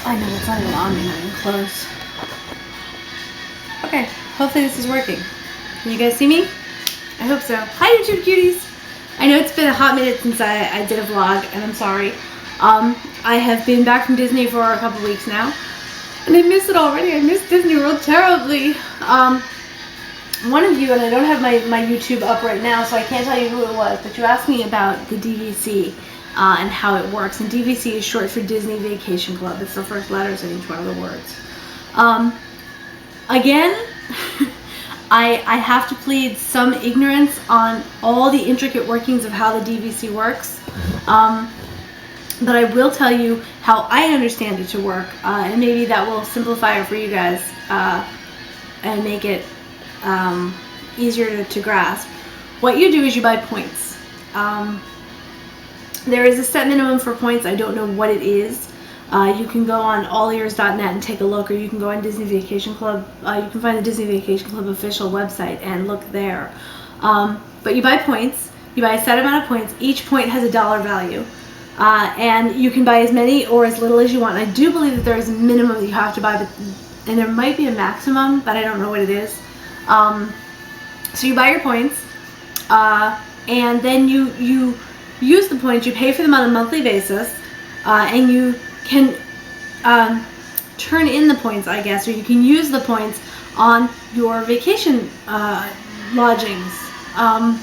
I know it's not even on me, not even close. Okay, hopefully this is working. Can you guys see me? I hope so. Hi YouTube cuties! I know it's been a hot minute since I did a vlog, and I'm sorry. I have been back from Disney for a couple weeks now, and I miss it already. I miss Disney World terribly. One of you, and I don't have my YouTube up right now, so I can't tell you who it was, but you asked me about the DVC and how it works. And DVC is short for Disney Vacation Club. It's the first letters in each one of the words. Again, I have to plead some ignorance on all the intricate workings of how the DVC works. But I will tell you how I understand it to work, and maybe that will simplify it for you guys and make it easier to grasp. What you do is you buy points. There is a set minimum for points. I don't know what it is. You can go on allears.net and take a look, or you can go on Disney Vacation Club. You can find the Disney Vacation Club official website and look there. But you buy points. You buy a set amount of points. Each point has a dollar value. And you can buy as many or as little as you want. I do believe that there is a minimum that you have to buy, and there might be a maximum, but I don't know what it is. So you buy your points, and then you use the points. You pay for them on a monthly basis, and you can turn in the points, I guess, or you can use the points on your vacation lodgings. Am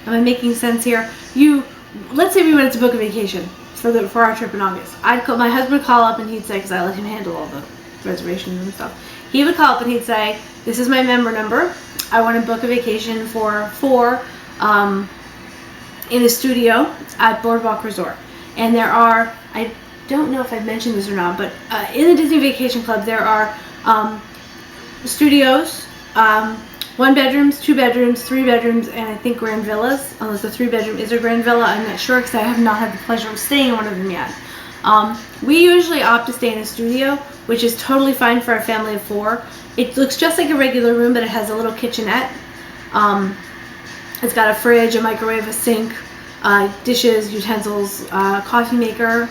I making sense here? Let's say we wanted to book a vacation for our trip in August. My husband would call up and he'd say, because I let him handle all the reservations and stuff. He would call up and he'd say, "This is my member number. I want to book a vacation for four in a studio at Boardwalk Resort." And there are, I don't know if I've mentioned this or not, but in the Disney Vacation Club there are studios, 1 bedrooms, 2 bedrooms, 3 bedrooms, and I think grand villas. Unless the 3-bedroom is a grand villa, I'm not sure because I have not had the pleasure of staying in one of them yet. We usually opt to stay in a studio, which is totally fine for a family of 4. It looks just like a regular room, but it has a little kitchenette. It's got a fridge, a microwave, a sink, dishes, utensils, coffee maker.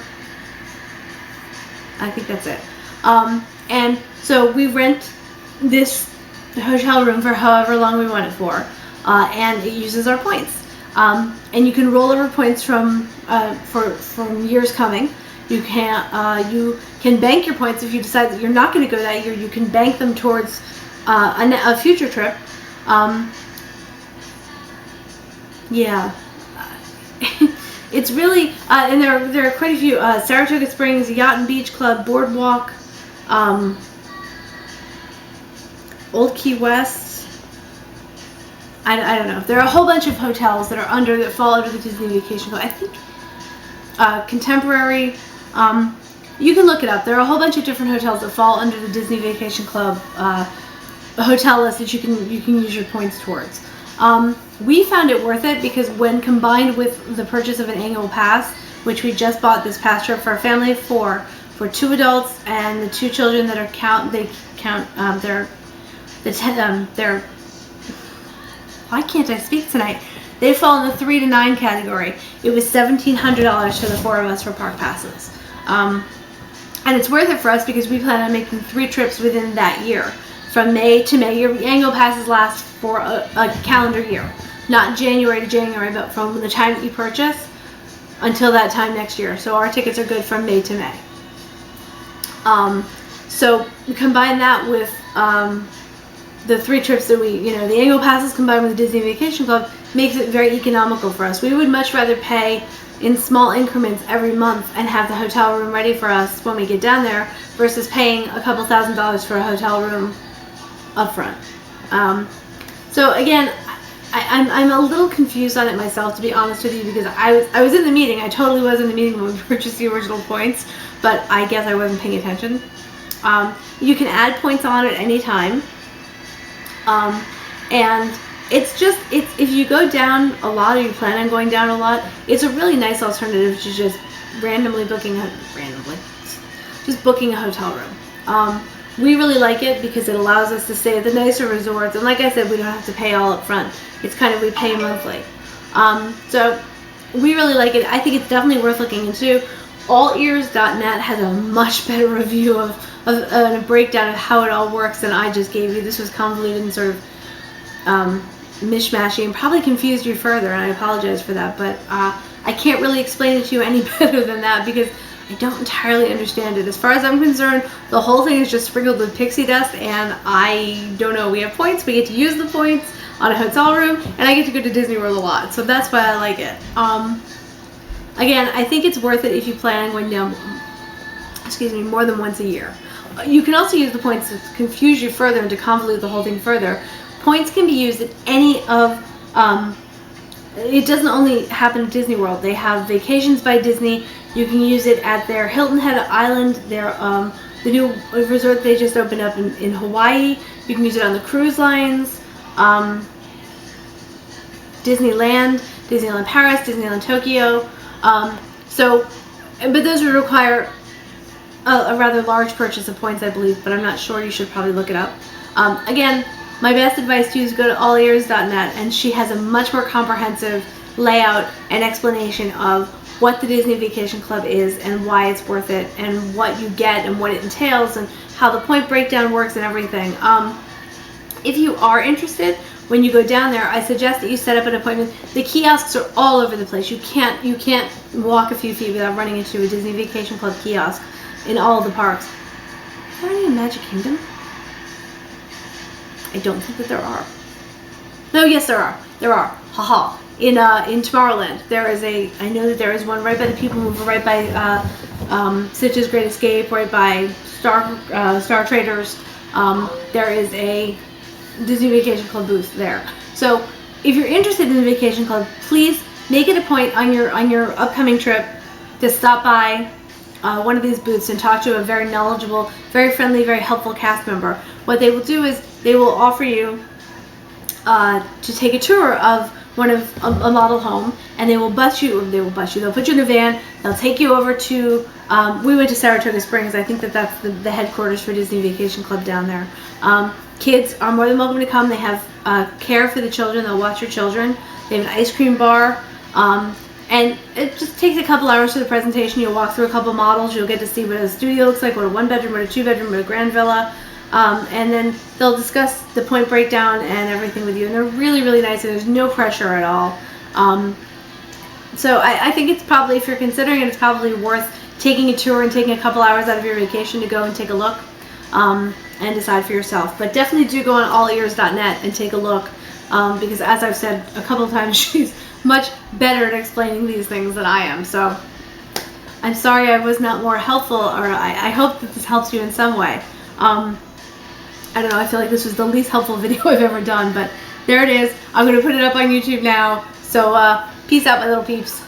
I think that's it. And so we rent this hotel room for however long we want it for, and it uses our points. And you can roll over points from years coming. You can bank your points if you decide that you're not going to go that year. You can bank them towards a future trip. Yeah, it's really and there are quite a few: Saratoga Springs, Yacht and Beach Club, Boardwalk, Old Key West. I don't know. There are a whole bunch of hotels that fall under the Disney Vacation Club. I think Contemporary. You can look it up. There are a whole bunch of different hotels that fall under the Disney Vacation Club hotel list that you can use your points towards. We found it worth it because when combined with the purchase of an annual pass, which we just bought this past trip for a family of 4, for 2 adults and the 2 children that they're why can't I speak tonight? They fall in the 3 to 9 category. It was $1,700 for the 4 of us for park passes. And it's worth it for us because we plan on making 3 trips within that year. From May to May. Your annual passes last for a calendar year. Not January to January, but from the time that you purchase until that time next year. So our tickets are good from May to May. So we combine that with the 3 trips that the annual passes combined with the Disney Vacation Club makes it very economical for us. We would much rather pay in small increments every month and have the hotel room ready for us when we get down there versus paying a couple $1,000s for a hotel room up front. So again, I'm a little confused on it myself, to be honest with you, because I was in the meeting. I totally was in the meeting when we purchased the original points, but I guess I wasn't paying attention. You can add points on at any time. And it's if you go down a lot or you plan on going down a lot, it's a really nice alternative to just booking a hotel room. We really like it because it allows us to stay at the nicer resorts, and like I said, we don't have to pay all up front. It's kind of, we pay monthly. So we really like it. I think it's definitely worth looking into. allears.net has a much better review of a breakdown of how it all works than I just gave you. This was convoluted and sort of mishmashy and probably confused you further, and I apologize for that, but I can't really explain it to you any better than that because I don't entirely understand it. As far as I'm concerned, the whole thing is just sprinkled with pixie dust, and I don't know. We have points, we get to use the points on a hotel room, and I get to go to Disney World a lot, so that's why I like it. Again, I think it's worth it if you plan on going down, more than once a year. You can also use the points to confuse you further and to convolute the whole thing further. Points can be used at any of, it doesn't only happen at Disney World. They have Vacations by Disney. You can use it at their Hilton Head Island, their the new resort they just opened up in Hawaii. You can use it on the cruise lines, Disneyland Paris, Disneyland Tokyo. But those would require a rather large purchase of points, I believe, but I'm not sure. You should probably look it up. Again, my best advice to you is go to allears.net, and she has a much more comprehensive layout and explanation of what the Disney Vacation Club is and why it's worth it and what you get and what it entails and how the point breakdown works and everything. If you are interested, when you go down there, I suggest that you set up an appointment. The kiosks are all over the place. You can't walk a few feet without running into a Disney Vacation Club kiosk in all of the parks. Is there any in Magic Kingdom? I don't think that there are. No, yes there are. There are. Haha. In Tomorrowland, there is I know that there is one right by the People Mover, right by Stitch's Great Escape, right by Star Traders. There is a Disney Vacation Club booth there. So if you're interested in the Vacation Club, please make it a point on your upcoming trip to stop by one of these booths and talk to a very knowledgeable, very friendly, very helpful cast member. What they will do is they will offer you to take a tour of a model home, and they'll put you in a van, they'll take you over to, we went to Saratoga Springs. I think that's the headquarters for Disney Vacation Club down there. Kids are more than welcome to come. They have care for the children. They'll watch your children. They have an ice cream bar. And it just takes a couple hours for the presentation. You'll walk through a couple models. You'll get to see what a studio looks like, what a one-bedroom, what a two-bedroom, what a grand villa. And then they'll discuss the point breakdown and everything with you. And they're really, really nice, and there's no pressure at all. So I think it's probably, if you're considering it, it's probably worth taking a tour and taking a couple hours out of your vacation to go and take a look and decide for yourself. But definitely do go on allears.net and take a look because, as I've said a couple of times, she's much better at explaining these things than I am. So I'm sorry I was not more helpful, or I hope that this helps you in some way. I don't know, I feel like this was the least helpful video I've ever done, but there it is. I'm going to put it up on YouTube now. So peace out, my little peeps.